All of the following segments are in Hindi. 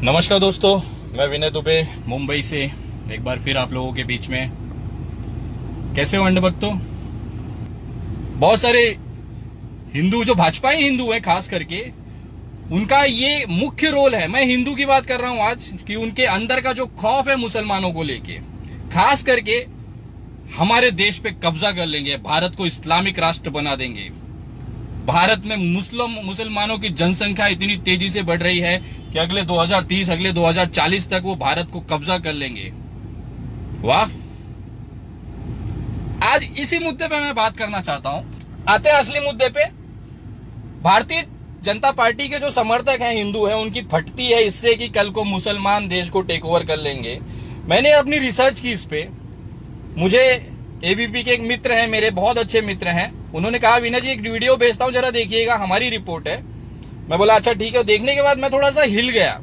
नमस्कार दोस्तों, मैं विनय दुबे मुंबई से एक बार फिर आप लोगों के बीच में। कैसे हो अंड भक्तों? बहुत सारे हिंदू जो भाजपाई हिंदू हैं खास करके, उनका ये मुख्य रोल है। मैं हिंदू की बात कर रहा हूं आज कि उनके अंदर का जो खौफ है मुसलमानों को लेके, खास करके हमारे देश पे कब्जा कर लेंगे, भारत को इस्लामिक राष्ट्र बना देंगे। भारत में मुसलमानों की जनसंख्या इतनी तेजी से बढ़ रही है कि अगले 2030 अगले 2040 तक वो भारत को कब्जा कर लेंगे। वाह! आज इसी मुद्दे पे मैं बात करना चाहता हूं। आते हैं असली मुद्दे पे। भारतीय जनता पार्टी के जो समर्थक हैं, हिंदू हैं, उनकी फटती है इससे कि कल को मुसलमान देश को टेक ओवर कर लेंगे। मैंने अपनी रिसर्च की इस पे। मुझे एबीपी के एक मित्र हैं, मेरे बहुत अच्छे मित्र हैं, उन्होंने कहा विनय जी एक वीडियो भेजता हूं, जरा देखिएगा, हमारी रिपोर्ट है। मैं बोला अच्छा ठीक है। देखने के बाद मैं थोड़ा सा हिल गया।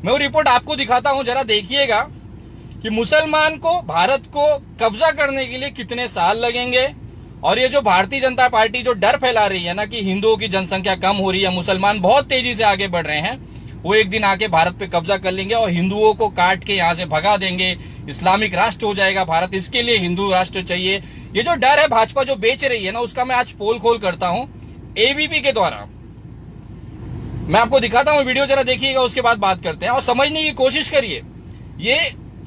मैं वो रिपोर्ट आपको दिखाता हूं, जरा देखिएगा कि मुसलमान को भारत को कब्जा करने के लिए कितने साल लगेंगे। और ये जो भारतीय जनता पार्टी जो डर फैला रही है ना कि हिंदुओं की जनसंख्या कम हो रही है, मुसलमान बहुत तेजी से आगे बढ़ रहे हैं, वो एक दिन आके भारत पे कब्जा कर लेंगे और हिंदुओं को काट के यहां से भगा देंगे, इस्लामिक राष्ट्र हो जाएगा भारत, इसके लिए हिंदू राष्ट्र चाहिए। ये जो डर है भाजपा जो बेच रही है ना, उसका मैं आज पोल खोल करता हूं एबीपी के द्वारा। मैं आपको दिखाता हूं वीडियो, जरा देखिएगा, उसके बाद बात करते हैं और समझने की कोशिश करिए। ये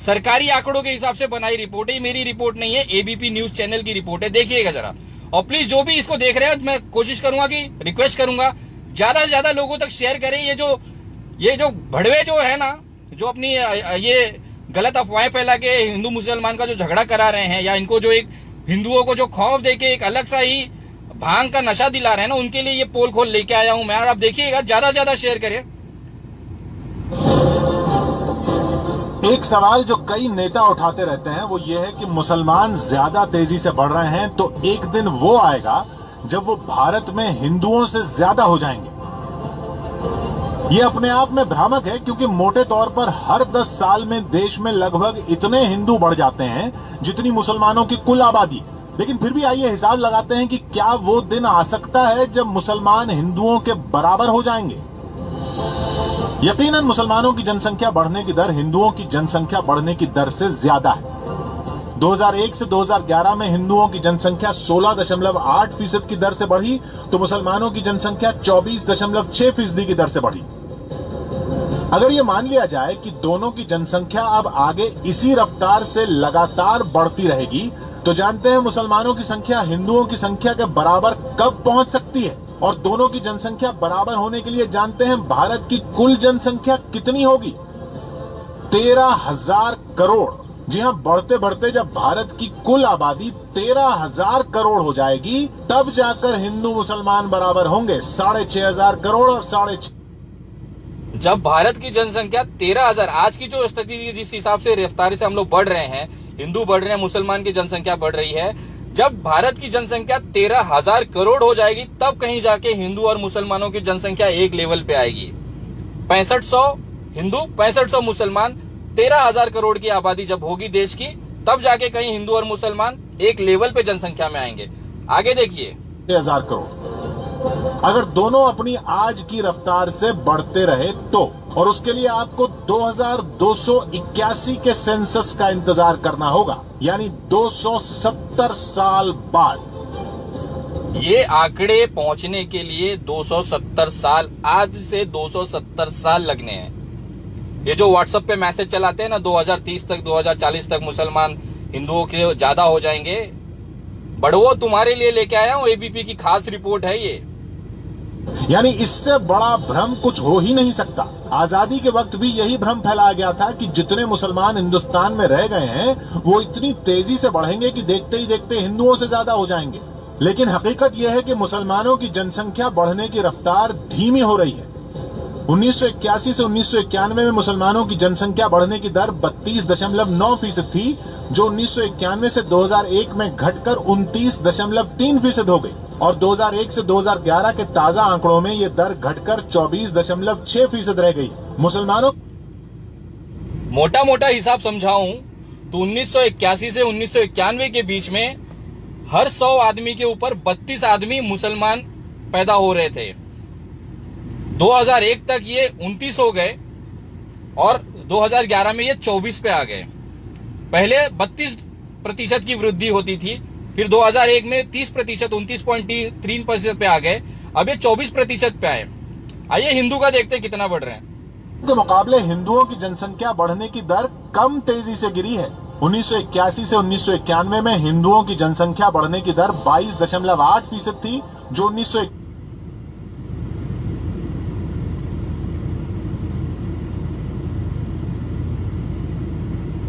सरकारी आंकड़ों के हिसाब से बनाई रिपोर्ट है, मेरी रिपोर्ट नहीं है, एबीपी न्यूज चैनल की रिपोर्ट है। देखिएगा जरा। और प्लीज जो भी इसको देख रहे हैं, मैं कोशिश करूंगा कि रिक्वेस्ट करूंगा ज्यादा से ज्यादा लोगों तक शेयर करें। ये जो भड़वे जो है ना, जो अपनी ये गलत अफवाहें फैला के हिंदू मुसलमान का जो झगड़ा करा रहे हैं, या इनको जो एक हिंदुओं को जो खौफ देके एक अलग सा ही भांग का नशा दिला रहे हैं ना, उनके लिए ये पोल खोल लेके आया हूं मैं। और आप देखिएगा, ज्यादा से ज्यादा शेयर करें। एक सवाल जो कई नेता उठाते रहते हैं वो ये है कि मुसलमान ज्यादा तेजी से बढ़ रहे हैं, तो एक दिन वो आएगा जब वो भारत में हिंदुओं से ज्यादा हो जाएंगे। ये अपने आप में भ्रामक है, क्योंकि मोटे तौर पर हर 10 साल में देश में लगभग इतने हिंदू बढ़ जाते हैं जितनी मुसलमानों की कुल आबादी। लेकिन फिर भी आइए हिसाब लगाते हैं कि क्या वो दिन आ सकता है जब मुसलमान हिंदुओं के बराबर हो जाएंगे। यकीनन मुसलमानों की जनसंख्या बढ़ने की दर हिंदुओं की जनसंख्या बढ़ने की दर से ज्यादा है। 2001 से 2011 में हिंदुओं की जनसंख्या 16.8% की दर से बढ़ी, तो मुसलमानों की जनसंख्या 24.6% की दर से बढ़ी। अगर ये मान लिया जाए कि दोनों की जनसंख्या अब आगे इसी रफ्तार से लगातार बढ़ती रहेगी, तो जानते हैं मुसलमानों की संख्या हिंदुओं की संख्या के बराबर कब पहुंच सकती है। और दोनों की जनसंख्या बराबर होने के लिए जानते हैं भारत की कुल जनसंख्या कितनी होगी? 13,000 करोड़। जी हां, बढ़ते बढ़ते जब भारत की कुल आबादी 13,000 करोड़ हो जाएगी, तब जाकर हिंदू मुसलमान बराबर होंगे। 6,500 करोड़ और 6,500। जब भारत की जनसंख्या 13,000, आज की जो स्थिति जिस हिसाब से रफ्तार से हम लोग बढ़ रहे हैं, हिंदू बढ़ रहे हैं, मुसलमान की जनसंख्या बढ़ रही है, जब भारत की जनसंख्या 13,000 करोड़ हो जाएगी, तब कहीं जाके हिंदू और मुसलमानों की जनसंख्या एक लेवल पे आएगी। 6500 हिंदू, 6500 मुसलमान, 13,000 करोड़ की आबादी जब होगी देश की, तब जाके कहीं हिंदू और मुसलमान एक लेवल पे जनसंख्या में आएंगे। आगे देखिए, 6,000 करोड़ अगर दोनों अपनी आज की रफ्तार से बढ़ते रहे तो, और उसके लिए आपको 2281 के सेंसस का इंतजार करना होगा, यानी 270 साल बाद। ये आंकड़े पहुंचने के लिए 270 साल, आज से 270 साल लगने हैं। ये जो व्हाट्सएप पे मैसेज चलाते हैं ना, 2030 तक 2040 तक मुसलमान हिंदुओं के ज्यादा हो जाएंगे, बढ़ो तुम्हारे लिए लेके आया हूं, एबीपी की खास रिपोर्ट है ये। यानी इससे बड़ा भ्रम कुछ हो ही नहीं सकता। आजादी के वक्त भी यही भ्रम फैलाया गया था कि जितने मुसलमान हिंदुस्तान में रह गए हैं वो इतनी तेजी से बढ़ेंगे कि देखते ही देखते हिंदुओं से ज्यादा हो जाएंगे। लेकिन हकीकत यह है कि मुसलमानों की जनसंख्या बढ़ने की रफ्तार धीमी हो रही है। 1981 से 1991 में मुसलमानों की जनसंख्या बढ़ने की दर 32.9% थी, जो 1991 से 2001 में घटकर 29.3% हो गई। और 2001 से 2011 के ताजा आंकड़ों में यह दर घटकर 24.6% रह गई। मुसलमानों मोटा मोटा हिसाब समझाऊं तो 1981 से 1991 के बीच में हर 100 आदमी के ऊपर 32 आदमी मुसलमान पैदा हो रहे थे। 2001 तक ये 29 हो गए, और 2011 में ये 24 पे आ गए। पहले 32% की वृद्धि होती थी, फिर 2001 में 30%, 29.3% पे आ गए, अब ये 24% पे आए। आइए हिंदू का देखते हैं कितना बढ़ रहे हैं। के मुकाबले हिंदुओं की जनसंख्या बढ़ने की दर कम तेजी से गिरी है। 1981 से 1991 में हिंदुओं की जनसंख्या बढ़ने की दर 22.8% थी, जो 1991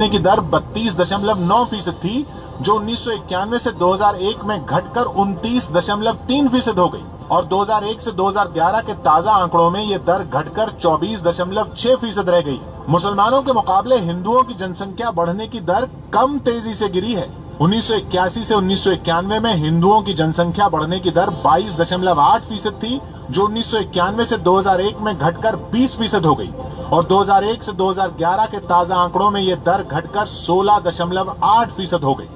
की दर 32.9% थी, जो 1991 से 2001 में घटकर 29.3% हो गई और 2001 से 2011 के ताजा आंकड़ों में ये दर घटकर 24.6% रह गई। मुसलमानों के मुकाबले हिंदुओं की जनसंख्या बढ़ने की दर कम तेजी से गिरी है। 1981 से 1991 में हिंदुओं की जनसंख्या बढ़ने की दर 22.8% थी, जो 1991 से 2001 में घटकर 20% हो गई और 2001 से 2011 के ताजा आंकड़ों में ये दर घटकर 16.8% हो गई।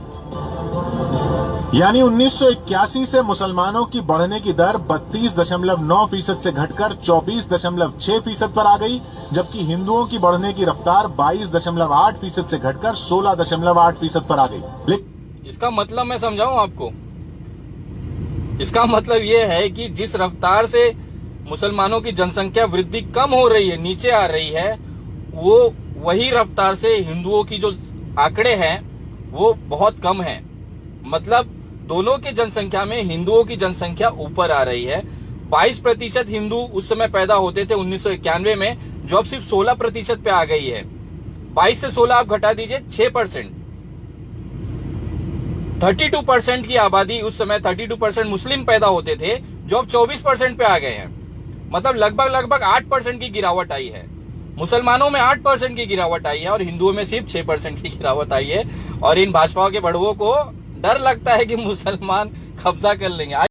यानी 1981 से मुसलमानों की बढ़ने की दर 32.9% से घटकर 24.6% पर आ गई, जबकि हिंदुओं की बढ़ने की रफ्तार 22.8% से घटकर 16.8% पर आ गई। इसका मतलब मैं समझाऊं आपको, इसका मतलब ये है कि जिस रफ्तार से मुसलमानों की जनसंख्या वृद्धि कम हो रही है, नीचे आ रही है, वो वही रफ्तार से हिंदुओं की जो आंकड़े हैं वो बहुत कम है। मतलब दोनों की जनसंख्या में हिंदुओं की जनसंख्या ऊपर आ रही है। 22% हिंदू उस समय पैदा होते थे 1991 में, जो अब सिर्फ 16% पे आ गई है। 22 से 16 आप घटा दीजिए 6%। 32% की आबादी उस समय 32% मुस्लिम पैदा होते थे, जो अब 24% पे आ गए हैं। मतलब लगभग 8% की गिरावट आई है। मुसलमानों में 8% की गिरावट आई है और हिंदुओं में सिर्फ 6% की गिरावट आई है। और इन भाजपा के बड़वों को डर लगता है कि मुसलमान कब्जा कर लेंगे।